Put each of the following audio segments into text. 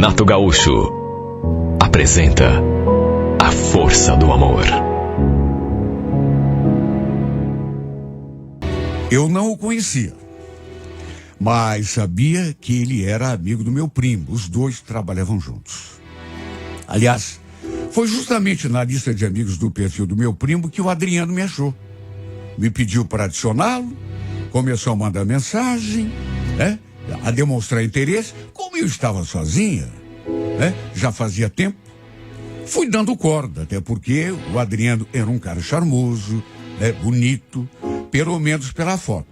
Renato Gaúcho apresenta A Força do Amor. Eu não o conhecia, mas sabia que ele era amigo do meu primo. Os dois trabalhavam juntos. Aliás, foi justamente na lista de amigos do perfil do meu primo que o Adriano me achou. Me pediu para adicioná-lo, começou a mandar mensagem, a demonstrar interesse. Como eu estava sozinha, já fazia tempo, fui dando corda, até porque o Adriano era um cara charmoso, bonito, pelo menos pela foto.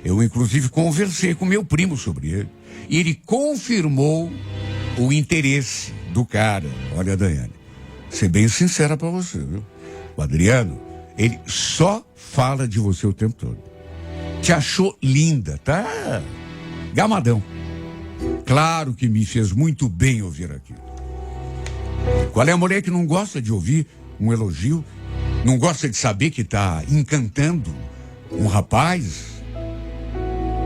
Eu, inclusive, conversei com meu primo sobre ele. E ele confirmou o interesse do cara. Olha, Daiane, ser bem sincera pra você, viu? O Adriano, ele só fala de você o tempo todo. Te achou linda, tá? Gamadão. Claro que me fez muito bem ouvir aquilo. Qual é a mulher que não gosta de ouvir um elogio? Não gosta de saber que tá encantando um rapaz?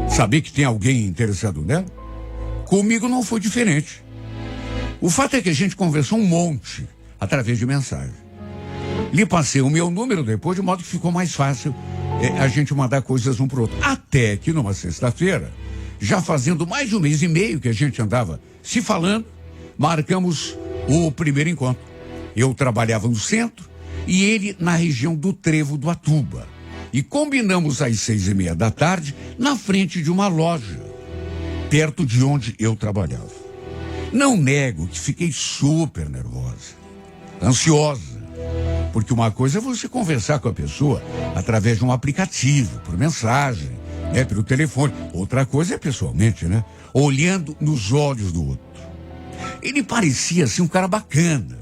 Saber que tem alguém interessado nela? Comigo não foi diferente. O fato é que a gente conversou um monte através de mensagem. Lhe passei o meu número depois, de modo que ficou mais fácil a gente mandar coisas um pro outro. Até que numa sexta-feira, já fazendo mais de 1 mês e meio que a gente andava se falando, marcamos o primeiro encontro. Eu trabalhava no centro e ele na região do Trevo do Atuba. E combinamos às 6:30 da tarde na frente de uma loja, perto de onde eu trabalhava. Não nego que fiquei super nervosa, ansiosa, porque uma coisa é você conversar com a pessoa através de um aplicativo, por mensagem, pelo telefone. Outra coisa é pessoalmente, olhando nos olhos do outro. Ele parecia assim um cara bacana,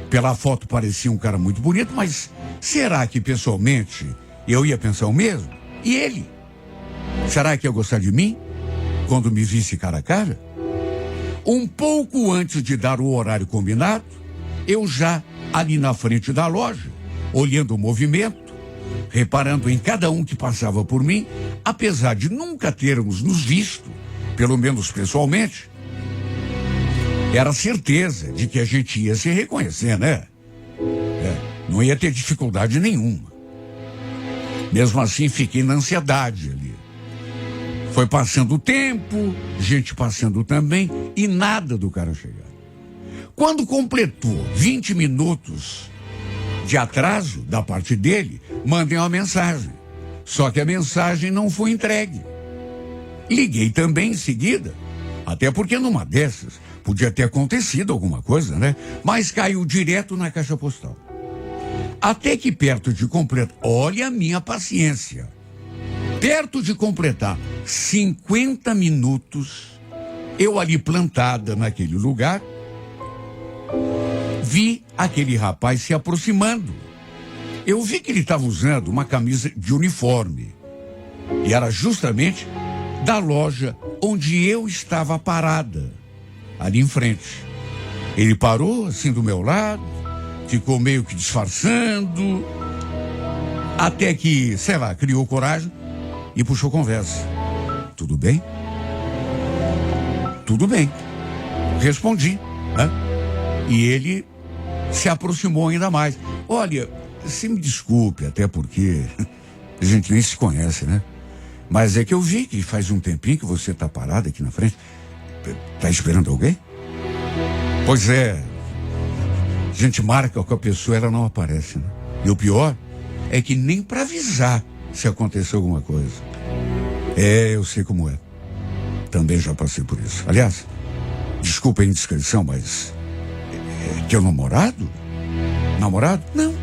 Pela foto parecia um cara muito bonito, mas será que pessoalmente eu ia pensar o mesmo? E ele? Será que ia gostar de mim quando me visse cara a cara? Um pouco antes de dar o horário combinado, eu já ali na frente da loja, olhando o movimento, reparando em cada um que passava por mim, apesar de nunca termos nos visto, pelo menos pessoalmente, era certeza de que a gente ia se reconhecer, não ia ter dificuldade nenhuma. Mesmo assim, fiquei na ansiedade ali. Foi passando o tempo, gente passando também, e nada do cara chegar. Quando completou 20 minutos de atraso da parte dele, mandei uma mensagem. Só que a mensagem não foi entregue. Liguei também em seguida, até porque numa dessas podia ter acontecido alguma coisa, Mas caiu direto na caixa postal. Até que perto de completar, olha a minha paciência, perto de completar 50 minutos, eu ali plantada naquele lugar, vi aquele rapaz se aproximando. Eu vi que ele estava usando uma camisa de uniforme. E era justamente da loja onde eu estava parada, ali em frente. Ele parou assim do meu lado, ficou meio que disfarçando, até que, sei lá, criou coragem e puxou conversa. Tudo bem? Tudo bem. Respondi, E ele se aproximou ainda mais. Olha, você me desculpe, até porque a gente nem se conhece, Mas é que eu vi que faz um tempinho que você tá parado aqui na frente. Tá esperando alguém? Pois é. A gente marca com a pessoa, ela não aparece, E o pior é que nem para avisar se aconteceu alguma coisa. Eu sei como é. Também já passei por isso. Aliás, desculpa a indiscrição, mas teu namorado? Namorado? Não.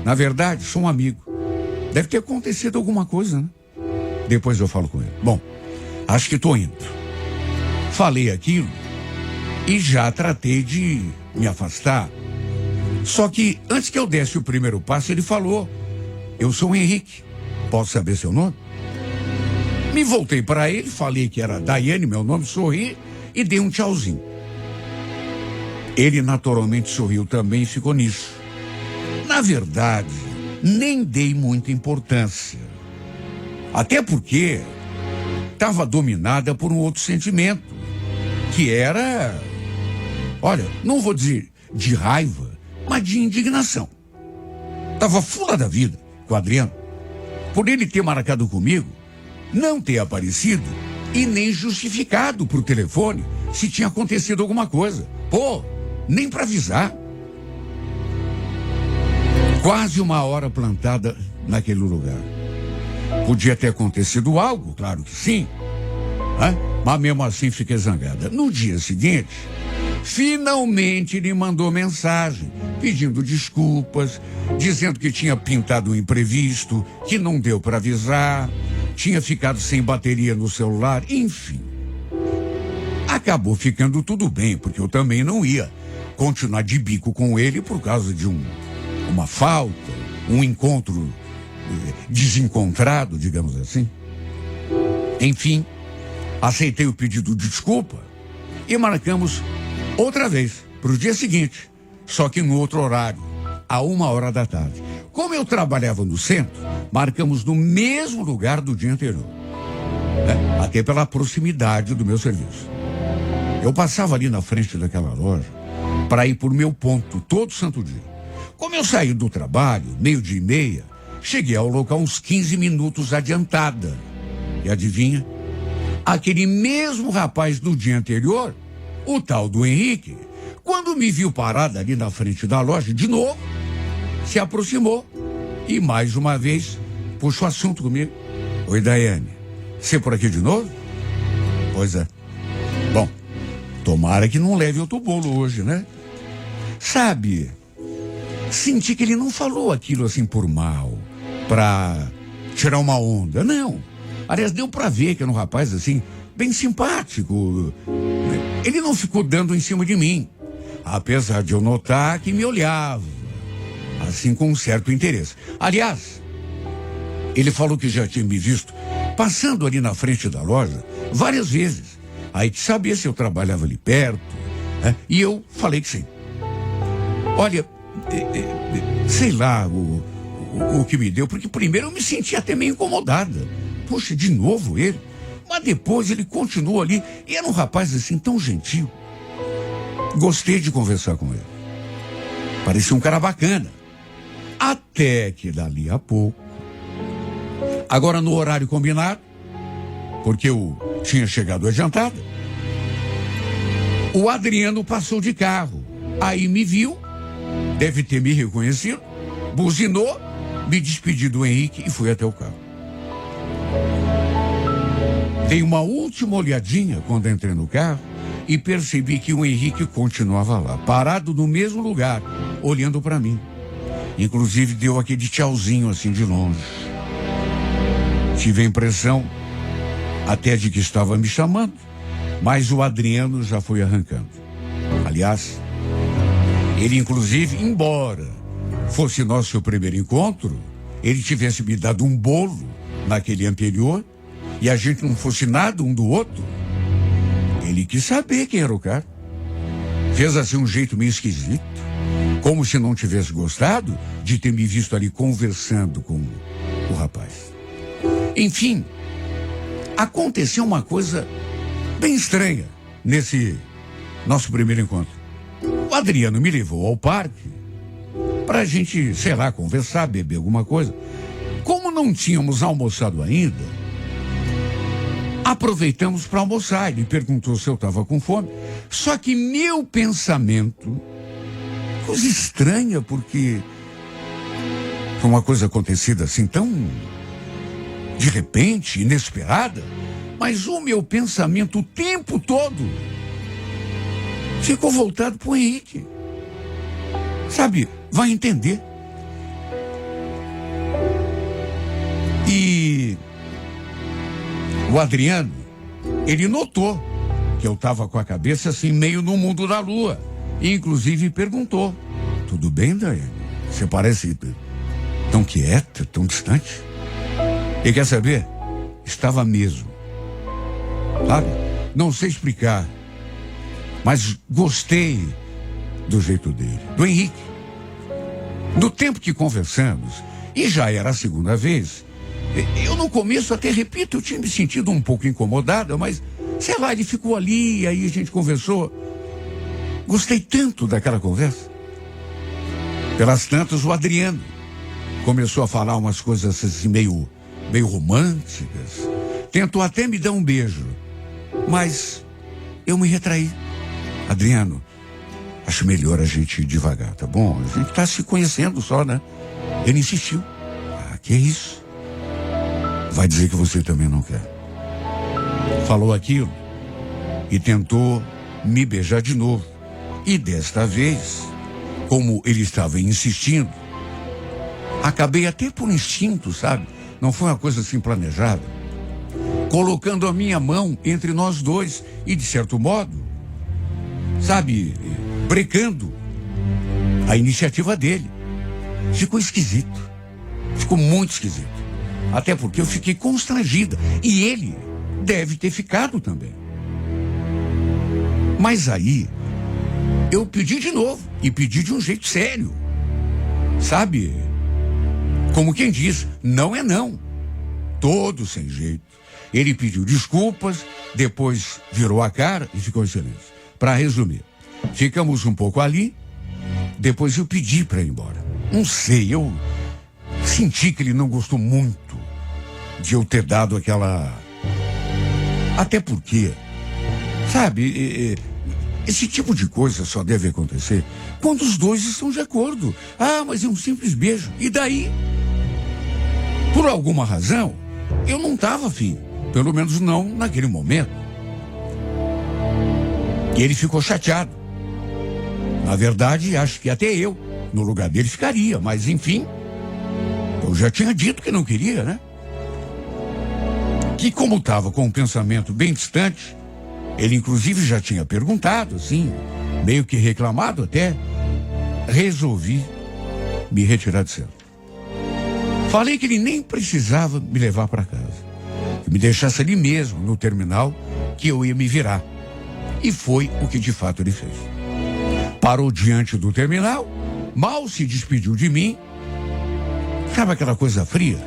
Na verdade, sou um amigo. Deve ter acontecido alguma coisa, Depois eu falo com ele. Bom, acho que tô indo. Falei aquilo e já tratei de me afastar. Só que antes que eu desse o primeiro passo, ele falou: eu sou o Henrique. Posso saber seu nome? Me voltei para ele, falei que era Daiane, meu nome, sorri e dei um tchauzinho. Ele naturalmente sorriu também e ficou nisso. Na verdade, nem dei muita importância. Até porque estava dominada por um outro sentimento, que era, olha, não vou dizer de raiva, mas de indignação. Tava fula da vida com o Adriano, por ele ter marcado comigo, não ter aparecido e nem justificado por telefone se tinha acontecido alguma coisa. Pô, nem para avisar. Quase uma hora plantada naquele lugar. Podia ter acontecido algo, claro que sim. Mas mesmo assim fiquei zangada. No dia seguinte, finalmente ele mandou mensagem pedindo desculpas, dizendo que tinha pintado um imprevisto, que não deu para avisar, tinha ficado sem bateria no celular, enfim. Acabou ficando tudo bem, porque eu também não ia continuar de bico com ele por causa de uma falta, um encontro desencontrado, digamos assim. Enfim, aceitei o pedido de desculpa e marcamos outra vez para o dia seguinte, só que no outro horário, a 1h da tarde. Como eu trabalhava no centro, marcamos no mesmo lugar do dia anterior, até pela proximidade do meu serviço. Eu passava ali na frente daquela loja para ir por meu ponto todo santo dia. Como eu saí do trabalho, 12:30, cheguei ao local uns 15 minutos adiantada. E adivinha? Aquele mesmo rapaz do dia anterior, o tal do Henrique, quando me viu parada ali na frente da loja, de novo, se aproximou e mais uma vez puxou assunto comigo. Oi, Daiane, você por aqui de novo? Pois é. Bom, tomara que não leve outro bolo hoje, né? Sabe, senti que ele não falou aquilo assim por mal, pra tirar uma onda, não. Aliás, deu pra ver que era um rapaz assim, bem simpático. Ele não ficou dando em cima de mim, apesar de eu notar que me olhava, assim com um certo interesse. Aliás, ele falou que já tinha me visto passando ali na frente da loja várias vezes. Aí que sabia se eu trabalhava ali perto, e eu falei que sim. Olha, sei lá o que me deu, porque primeiro eu me senti até meio incomodada. Poxa, de novo ele? Mas depois ele continuou ali e era um rapaz assim tão gentil. Gostei de conversar com ele. Parecia um cara bacana. Até que dali a pouco, agora no horário combinado, porque eu tinha chegado adiantada, o Adriano passou de carro. Aí me viu, deve ter me reconhecido, buzinou, me despedi do Henrique e fui até o carro. Dei uma última olhadinha quando entrei no carro e percebi que o Henrique continuava lá, parado no mesmo lugar, olhando para mim. Inclusive deu aquele tchauzinho assim de longe. Tive a impressão até de que estava me chamando, mas o Adriano já foi arrancando. Aliás, ele inclusive, embora fosse nosso primeiro encontro, ele tivesse me dado um bolo naquele anterior e a gente não fosse nada um do outro, ele quis saber quem era o cara. Fez assim um jeito meio esquisito, como se não tivesse gostado de ter me visto ali conversando com o rapaz. Enfim, aconteceu uma coisa bem estranha nesse nosso primeiro encontro. O Adriano me levou ao parque pra gente, sei lá, conversar, beber alguma coisa. Como não tínhamos almoçado ainda, aproveitamos para almoçar. Ele perguntou se eu estava com fome. Só que meu pensamento, coisa estranha, porque foi uma coisa acontecida assim tão de repente, inesperada, mas o meu pensamento o tempo todo ficou voltado para o Henrique. Sabe, vai entender. E o Adriano, ele notou que eu estava com a cabeça assim meio no mundo da lua. E inclusive perguntou: tudo bem, Daiane? Você parece tão quieta, tão distante. E quer saber? Estava mesmo. Sabe? Não sei explicar, mas gostei do jeito dele, do Henrique. No tempo que conversamos, e já era a segunda vez, eu no começo até repito, eu tinha me sentido um pouco incomodada, mas Sei lá, ele ficou ali, aí a gente conversou. Gostei tanto daquela conversa. Pelas tantas, o Adriano começou a falar umas coisas assim meio românticas. Tentou até me dar um beijo, mas eu me retraí. Adriano, acho melhor a gente ir devagar, tá bom? A gente tá se conhecendo só, né? Ele insistiu. Ah, que isso? Vai dizer que você também não quer. Falou aquilo e tentou me beijar de novo. E desta vez, como ele estava insistindo, acabei até por instinto, sabe? Não foi uma coisa assim planejada. Colocando a minha mão entre nós dois e, de certo modo, sabe, brecando a iniciativa dele. Ficou esquisito. Ficou muito esquisito. Até porque eu fiquei constrangida. E ele deve ter ficado também. Mas aí, eu pedi de novo. E pedi de um jeito sério. Sabe? Como quem diz, não é não. Todo sem jeito. Ele pediu desculpas, depois virou a cara e ficou em silêncio. Para resumir, ficamos um pouco ali, depois eu pedi para ir embora. Não sei, eu senti que ele não gostou muito de eu ter dado aquela... Até porque, sabe, esse tipo de coisa só deve acontecer quando os dois estão de acordo. Ah, mas é um simples beijo. E daí? Por alguma razão, eu não estava afim. Pelo menos não naquele momento. E ele ficou chateado. Na verdade, acho que até eu, no lugar dele, ficaria. Mas, enfim, eu já tinha dito que não queria, né? Que como estava com um pensamento bem distante, ele inclusive já tinha perguntado, assim, meio que reclamado até, resolvi me retirar de cena. Falei que ele nem precisava me levar para casa. Que me deixasse ali mesmo, no terminal, que eu ia me virar. E foi o que de fato ele fez. Parou diante do terminal, mal se despediu de mim. Sabe aquela coisa fria?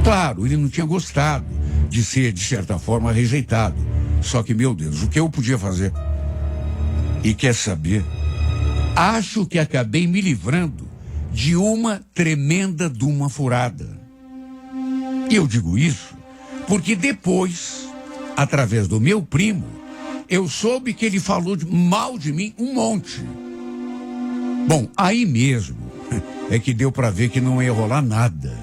Claro, ele não tinha gostado de ser, de certa forma, rejeitado. Só que, meu Deus, o que eu podia fazer? E quer saber? Acho que acabei me livrando de uma tremenda de uma furada. E eu digo isso porque depois, através do meu primo, eu soube que ele falou mal de mim um monte. Bom, aí mesmo é que deu para ver que não ia rolar nada.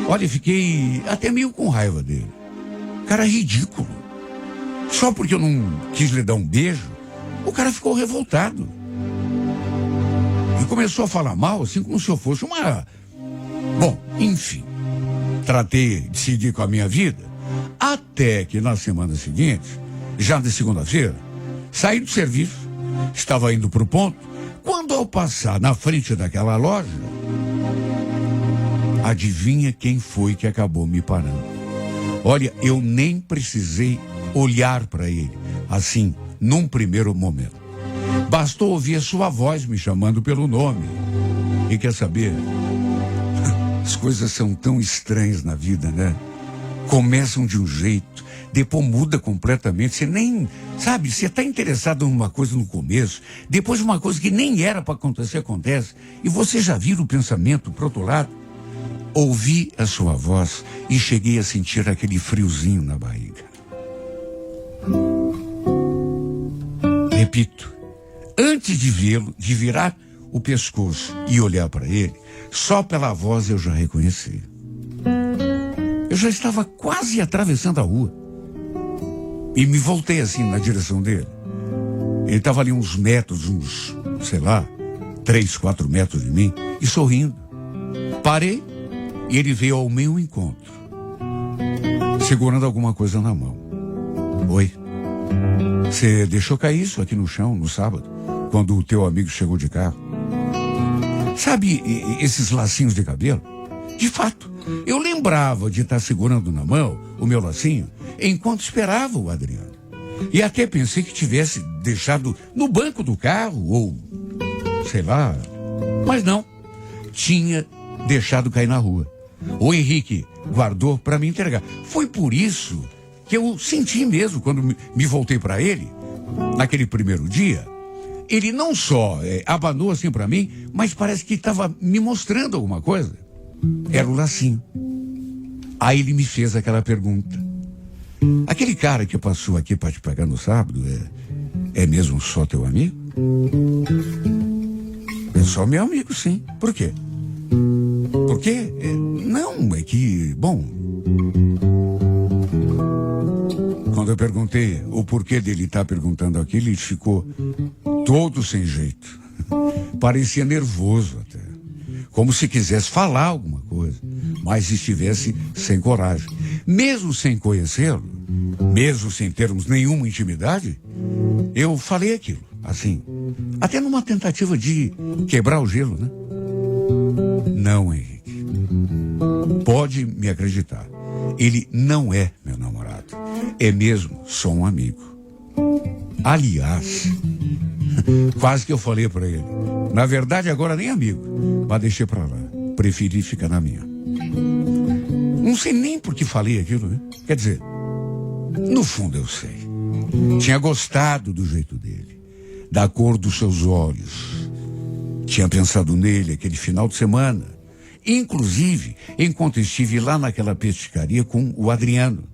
Olha, fiquei até meio com raiva dele. Cara ridículo. Só porque eu não quis lhe dar um beijo, o cara ficou revoltado. E começou a falar mal, assim como se eu fosse uma... Bom, enfim. Tratei de seguir com a minha vida, até que na semana seguinte, já de segunda-feira, saí do serviço, estava indo para o ponto, quando ao passar na frente daquela loja, adivinha quem foi que acabou me parando? Olha, eu nem precisei olhar para ele, assim, num primeiro momento. Bastou ouvir a sua voz me chamando pelo nome. E quer saber? As coisas são tão estranhas na vida, né? Começam de um jeito, depois muda completamente. Você nem, sabe, você está interessado numa coisa no começo, depois uma coisa que nem era para acontecer, acontece, e você já vira o pensamento para outro lado. Ouvi a sua voz e cheguei a sentir aquele friozinho na barriga. Repito, antes de vê-lo, de virar o pescoço e olhar para ele, só pela voz eu já reconheci. Eu já estava quase atravessando a rua e me voltei assim na direção dele. Ele estava ali uns metros, sei lá, 3, 4 metros de mim e sorrindo. Parei e ele veio ao meu encontro, segurando alguma coisa na mão. Oi, você deixou cair isso aqui no chão no sábado, quando o teu amigo chegou de carro? Sabe esses lacinhos de cabelo? De fato, eu lembrava de estar segurando na mão o meu lacinho enquanto esperava o Adriano. E até pensei que tivesse deixado no banco do carro ou, sei lá, mas não. Tinha deixado cair na rua. O Henrique guardou para me entregar. Foi por isso que eu senti mesmo quando me voltei para ele, naquele primeiro dia. Ele não só abanou assim para mim, mas parece que estava me mostrando alguma coisa. Era o lacinho. Aí ele me fez aquela pergunta: aquele cara que passou aqui para te pegar no sábado é mesmo só teu amigo? É só meu amigo, sim. Por quê? Por quê? Não, é que, bom... Quando eu perguntei o porquê dele estar perguntando aquilo, ele ficou todo sem jeito. Parecia nervoso até. Como se quisesse falar alguma coisa, mas estivesse sem coragem. Mesmo sem conhecê-lo, mesmo sem termos nenhuma intimidade, eu falei aquilo, assim, até numa tentativa de quebrar o gelo, né? Não, Henrique. Pode me acreditar. Ele não é meu namorado. É mesmo só um amigo. Aliás, quase que eu falei para ele. Na verdade, agora nem amigo. Mas deixei para lá. Preferi ficar na minha. Não sei nem por que falei aquilo, né? Quer dizer, no fundo eu sei. Tinha gostado do jeito dele, da cor dos seus olhos. Tinha pensado nele aquele final de semana. Inclusive, enquanto estive lá naquela pescaria com o Adriano.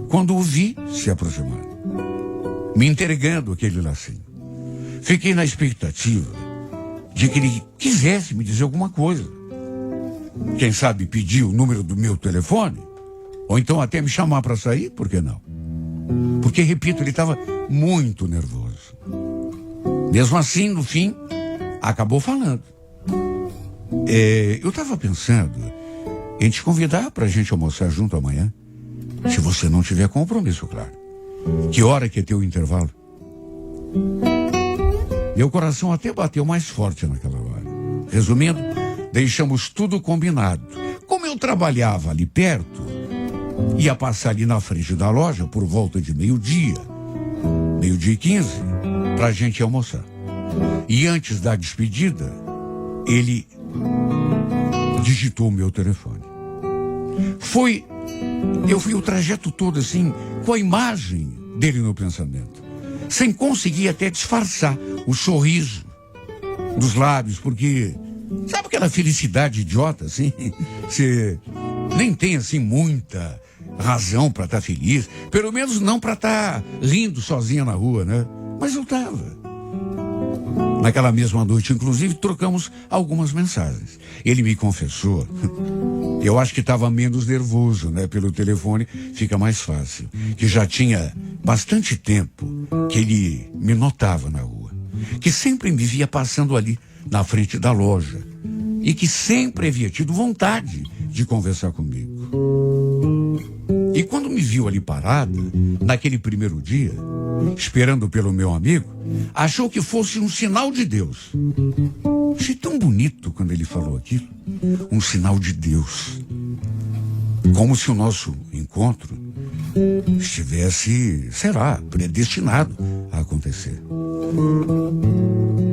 Quando o vi se aproximando, me entregando aquele lacinho. Fiquei na expectativa de que ele quisesse me dizer alguma coisa. Quem sabe pedir o número do meu telefone, ou então até me chamar para sair, por que não? Porque, repito, ele estava muito nervoso. Mesmo assim, no fim, acabou falando. Eu estava pensando em te convidar para a gente almoçar junto amanhã. Se você não tiver compromisso, claro. Que hora que é teu intervalo? Meu coração até bateu mais forte naquela hora. Resumindo, deixamos tudo combinado. Como eu trabalhava ali perto, ia passar ali na frente da loja por volta de 12h, 12h15, pra gente almoçar. E antes da despedida, ele digitou o meu telefone. Eu fui o trajeto todo assim, com a imagem dele no pensamento, sem conseguir até disfarçar o sorriso dos lábios, porque sabe aquela felicidade idiota assim? Você nem tem assim muita razão para estar feliz, pelo menos não para estar rindo sozinha na rua, né? Mas eu estava. Naquela mesma noite, inclusive, trocamos algumas mensagens. Ele me confessou. Eu acho que estava menos nervoso, né? Pelo telefone fica mais fácil. Que já tinha bastante tempo que ele me notava na rua. Que sempre me via passando ali na frente da loja. E que sempre havia tido vontade de conversar comigo. E quando me viu ali parada, naquele primeiro dia, esperando pelo meu amigo, achou que fosse um sinal de Deus. Achei tão bonito quando ele falou aquilo. Um sinal de Deus. Como se o nosso encontro estivesse, sei lá, predestinado a acontecer.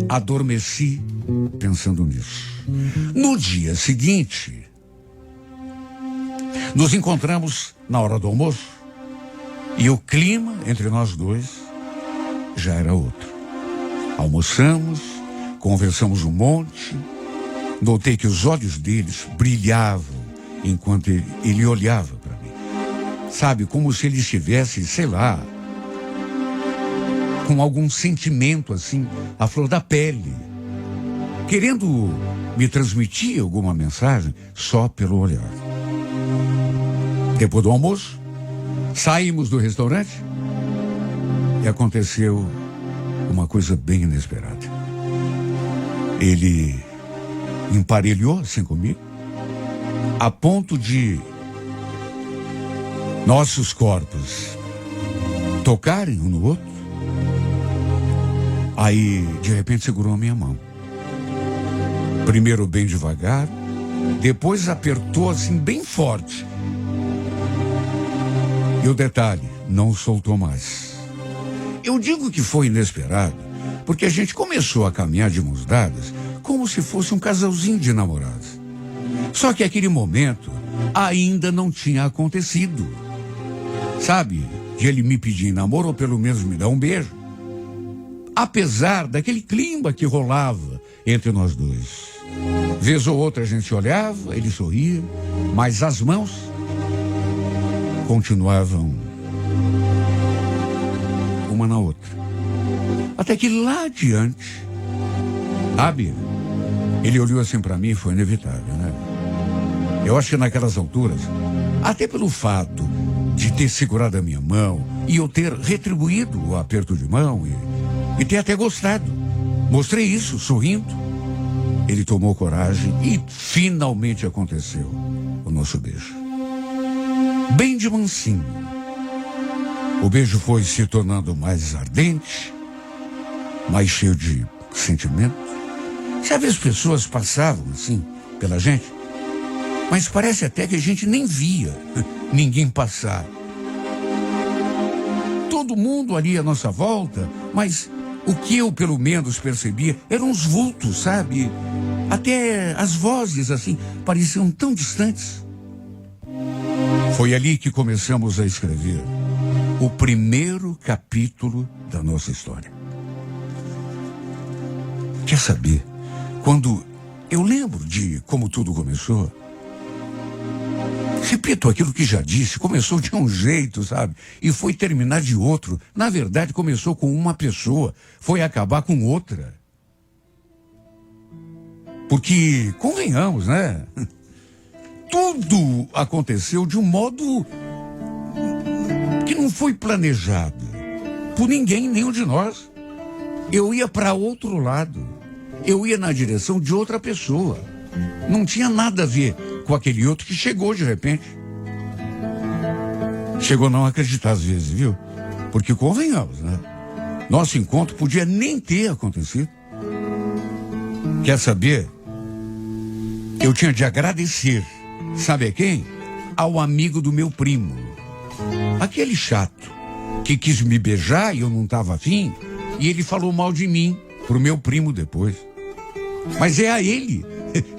Adormeci pensando nisso. No dia seguinte, nos encontramos na hora do almoço e o clima entre nós dois já era outro. Almoçamos, conversamos um monte, notei que os olhos deles brilhavam enquanto ele olhava para mim. Sabe, como se ele estivesse, sei lá, com algum sentimento assim, à flor da pele, querendo me transmitir alguma mensagem só pelo olhar. Depois do almoço, saímos do restaurante e aconteceu uma coisa bem inesperada. Ele emparelhou assim comigo, a ponto de nossos corpos tocarem um no outro. Aí, de repente, segurou a minha mão. Primeiro bem devagar, depois apertou assim bem forte. E o detalhe, não soltou mais. Eu digo que foi inesperado, porque a gente começou a caminhar de mãos dadas, como se fosse um casalzinho de namorados. Só que aquele momento ainda não tinha acontecido. sabe, de ele me pedir em namoro ou pelo menos me dar um beijo. Apesar daquele clima que rolava entre nós dois. Vez ou outra a gente olhava, ele sorria, mas as mãos continuavam uma na outra. Até que lá adiante, sabe, ele olhou assim pra mim e foi inevitável, né? Eu acho que naquelas alturas, até pelo fato de ter segurado a minha mão e eu ter retribuído o aperto de mão e ter até gostado, mostrei isso sorrindo. Ele tomou coragem e finalmente aconteceu o nosso beijo. Bem de mansinho. O beijo foi se tornando mais ardente, mais cheio de sentimento. Sabe, as pessoas passavam assim pela gente, mas parece até que a gente nem via ninguém passar. Todo mundo ali à nossa volta, mas o que eu pelo menos percebia eram os vultos, sabe? Até as vozes assim pareciam tão distantes. Foi ali que começamos a escrever o primeiro capítulo da nossa história. Quer saber? Quando eu lembro de como tudo começou, repito aquilo que já disse, começou de um jeito, sabe? E foi terminar de outro. Na verdade, começou com uma pessoa, foi acabar com outra. Porque, convenhamos, né? Tudo aconteceu de um modo que não foi planejado por ninguém, nenhum de nós. Eu ia para outro lado. Eu ia na direção de outra pessoa. Não tinha nada a ver com aquele outro que chegou de repente. Chegou a não acreditar às vezes, viu? Porque convenhamos, né? Nosso encontro podia nem ter acontecido. Quer saber? Eu tinha de agradecer, sabe a quem? Ao amigo do meu primo. Aquele chato que quis me beijar e eu não estava afim, e ele falou mal de mim pro meu primo depois. Mas é a ele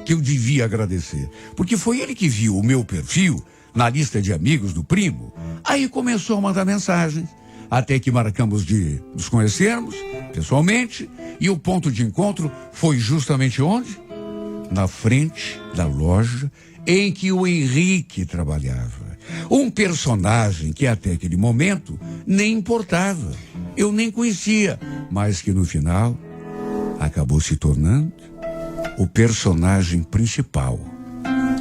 que eu devia agradecer, porque foi ele que viu o meu perfil na lista de amigos do primo. Aí começou a mandar mensagens, até que marcamos de nos conhecermos pessoalmente, e o ponto de encontro foi justamente onde? Na frente da loja em que o Henrique trabalhava. Um personagem que até aquele momento nem importava, eu nem conhecia, mas que no final acabou se tornando o personagem principal,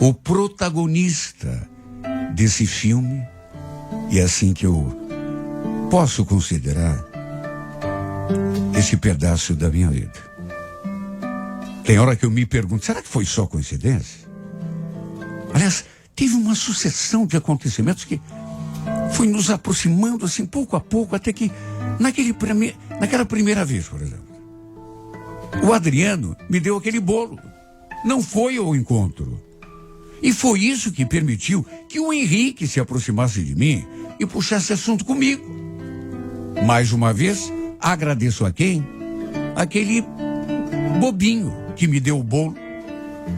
o protagonista desse filme, e é assim que eu posso considerar esse pedaço da minha vida. Tem hora que eu me pergunto, será que foi só coincidência? Aliás, teve uma sucessão de acontecimentos que foi nos aproximando assim pouco a pouco, até que naquela primeira vez, por exemplo, o Adriano me deu aquele bolo. Não foi ao encontro. E foi isso que permitiu que o Henrique se aproximasse de mim e puxasse assunto comigo. Mais uma vez, agradeço a quem? Aquele bobinho que me deu o bolo,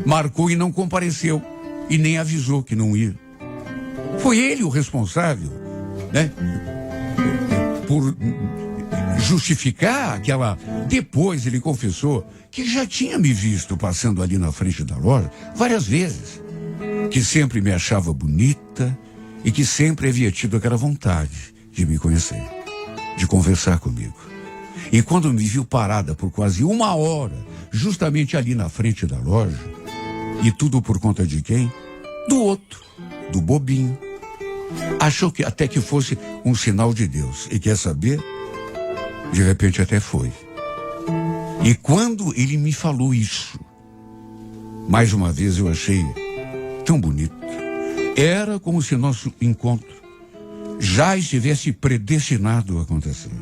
marcou e não compareceu, e nem avisou que não ia. Foi ele o responsável, né? Por justificar aquela... Depois ele confessou que já tinha me visto passando ali na frente da loja várias vezes, que sempre me achava bonita e que sempre havia tido aquela vontade de me conhecer, de conversar comigo. E quando me viu parada por quase uma hora, justamente ali na frente da loja, e tudo por conta de quem? Do outro, do bobinho. Achou que até que fosse um sinal de Deus. E quer saber? De repente até foi. E quando ele me falou isso, mais uma vez eu achei tão bonito. Era como se nosso encontro já estivesse predestinado a acontecer.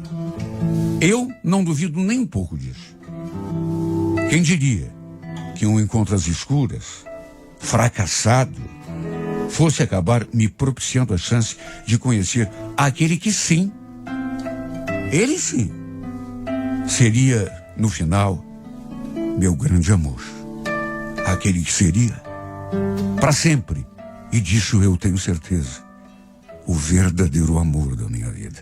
Eu não duvido nem um pouco disso. Quem diria que um encontro às escuras, fracassado, fosse acabar me propiciando a chance de conhecer aquele que sim, ele sim, seria, no final, meu grande amor. Aquele que seria para sempre, e disso eu tenho certeza, o verdadeiro amor da minha vida.